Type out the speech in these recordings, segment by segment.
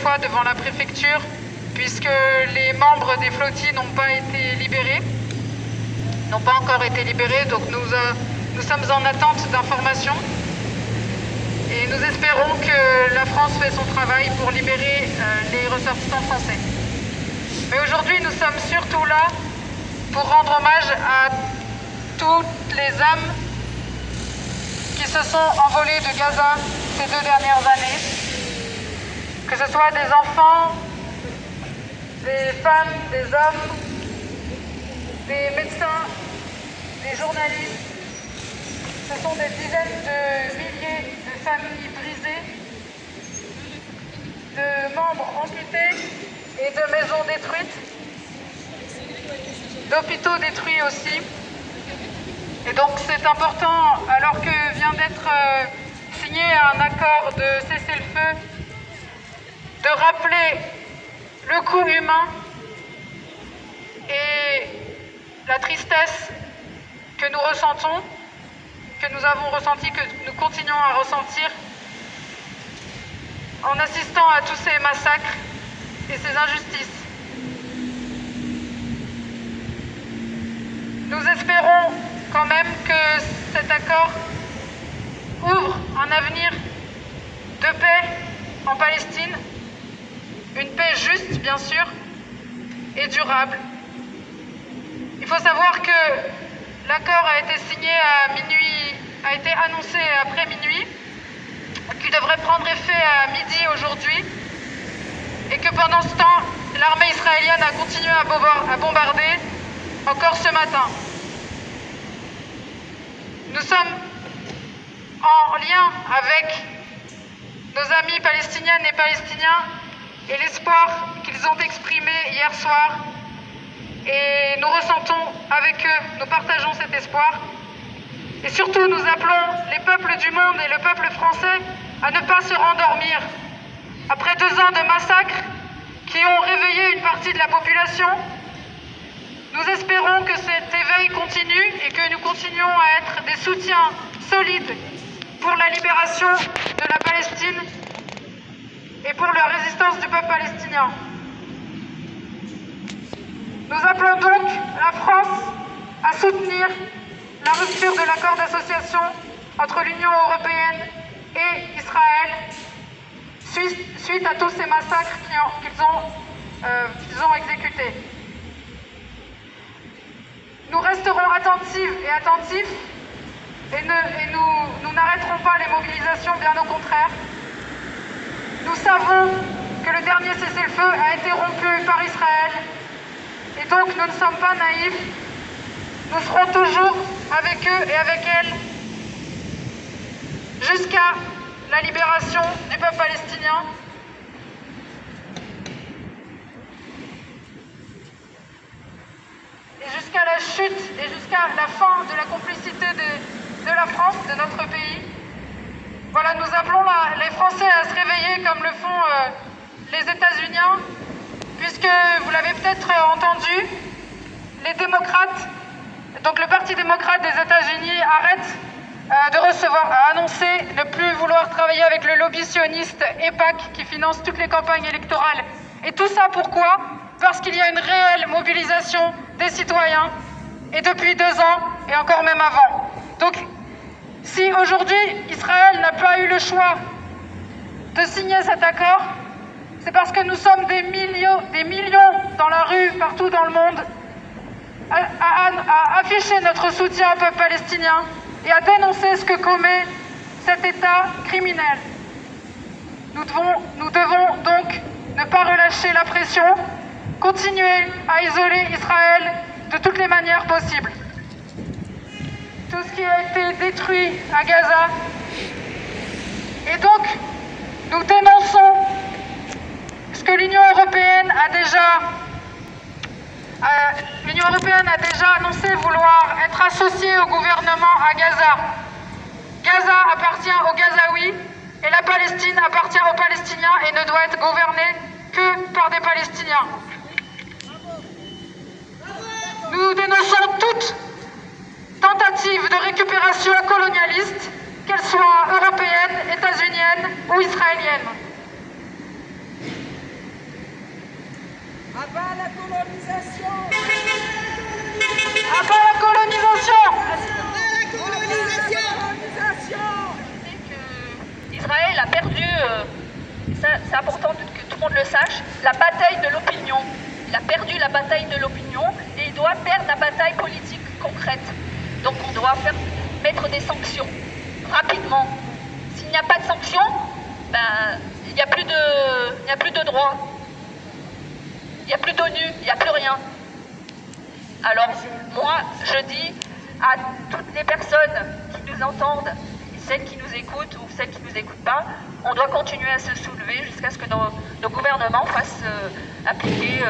fois devant la préfecture puisque les membres des flottilles n'ont pas été libérés, n'ont pas encore été libérés, donc nous sommes en attente d'informations et nous espérons que la France fait son travail pour libérer les ressortissants français. Mais aujourd'hui, nous sommes surtout là pour rendre hommage à toutes les âmes qui se sont envolées de Gaza ces 2 dernières années, que ce soit des enfants, des femmes, des hommes, des médecins, des journalistes. Ce sont des dizaines de milliers de familles brisées, de membres amputés et de maisons détruites, d'hôpitaux détruits aussi. Et donc c'est important, alors que vient d'être signé un accord de cessez-le-feu, de rappeler le coût humain et la tristesse que nous ressentons, que nous avons ressenti, que nous continuons à ressentir en assistant à tous ces massacres et ces injustices. Nous espérons quand même que cet accord ouvre un avenir de paix en Palestine, une paix juste bien sûr et durable. Il faut savoir que l'accord a été signé à minuit, a été annoncé après minuit, qu'il devrait prendre effet à midi aujourd'hui et que pendant ce temps, l'armée israélienne a continué à bombarder encore ce matin. Nous sommes en lien avec nos amis palestiniennes et palestiniens et l'espoir qu'ils ont exprimé hier soir. Et nous ressentons avec eux, nous partageons cet espoir. Et surtout, nous appelons les peuples du monde et le peuple français à ne pas se rendormir. Après 2 ans de massacres qui ont réveillé une partie de la population, nous espérons que cet éveil continue et que nous continuons à être des soutiens solides pour la libération de la Palestine et pour la résistance du peuple palestinien. Nous appelons donc la France à soutenir la rupture de l'accord d'association entre l'Union européenne et Israël suite à tous ces massacres qu'ils ont exécutés. Nous resterons attentifs et nous n'arrêterons pas les mobilisations, bien au contraire. Nous savons que le dernier cessez-le-feu a été rompu par Israël. Et donc nous ne sommes pas naïfs, nous serons toujours avec eux et avec elles jusqu'à la libération du peuple palestinien. Et jusqu'à la chute et jusqu'à la fin de la complicité de la France, de notre pays. Voilà, nous appelons les Français à se réveiller comme le font les États-Unis. Puisque vous l'avez peut-être entendu, les démocrates, donc le Parti démocrate des États-Unis a annoncé ne plus vouloir travailler avec le lobby sioniste EPAC qui finance toutes les campagnes électorales. Et tout ça pourquoi? Parce qu'il y a une réelle mobilisation des citoyens, et depuis 2 ans, et encore même avant. Donc, si aujourd'hui Israël n'a pas eu le choix de signer cet accord, c'est parce que nous sommes des millions dans la rue, partout dans le monde, à afficher notre soutien au peuple palestinien et à dénoncer ce que commet cet État criminel. Nous devons donc ne pas relâcher la pression, continuer à isoler Israël de toutes les manières possibles. Tout ce qui a été détruit à Gaza. Et donc, nous dénonçons ce que l'Union européenne a déjà annoncé vouloir être associée au gouvernement à Gaza. Gaza appartient aux Gazaouis et la Palestine appartient aux Palestiniens et ne doit être gouvernée que par des Palestiniens. Nous dénonçons toute tentative de récupération colonialiste, qu'elle soit européenne, états-unienne ou israélienne. Abat la colonisation. Abat la colonisation. Israël a perdu, c'est important que tout le monde le sache, la bataille de l'opinion. Il a perdu la bataille de l'opinion et il doit perdre la bataille politique concrète. Donc on doit mettre des sanctions rapidement. S'il n'y a pas de sanctions, ben, il n'y a plus de droits. Il n'y a plus d'ONU, il n'y a plus rien. Alors moi, je dis à toutes les personnes qui nous entendent, celles qui nous écoutent ou celles qui ne nous écoutent pas, on doit continuer à se soulever jusqu'à ce que nos gouvernements fassent appliquer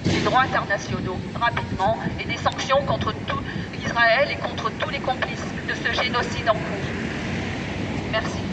les droits internationaux rapidement et des sanctions contre tout Israël et contre tous les complices de ce génocide en cours. Merci.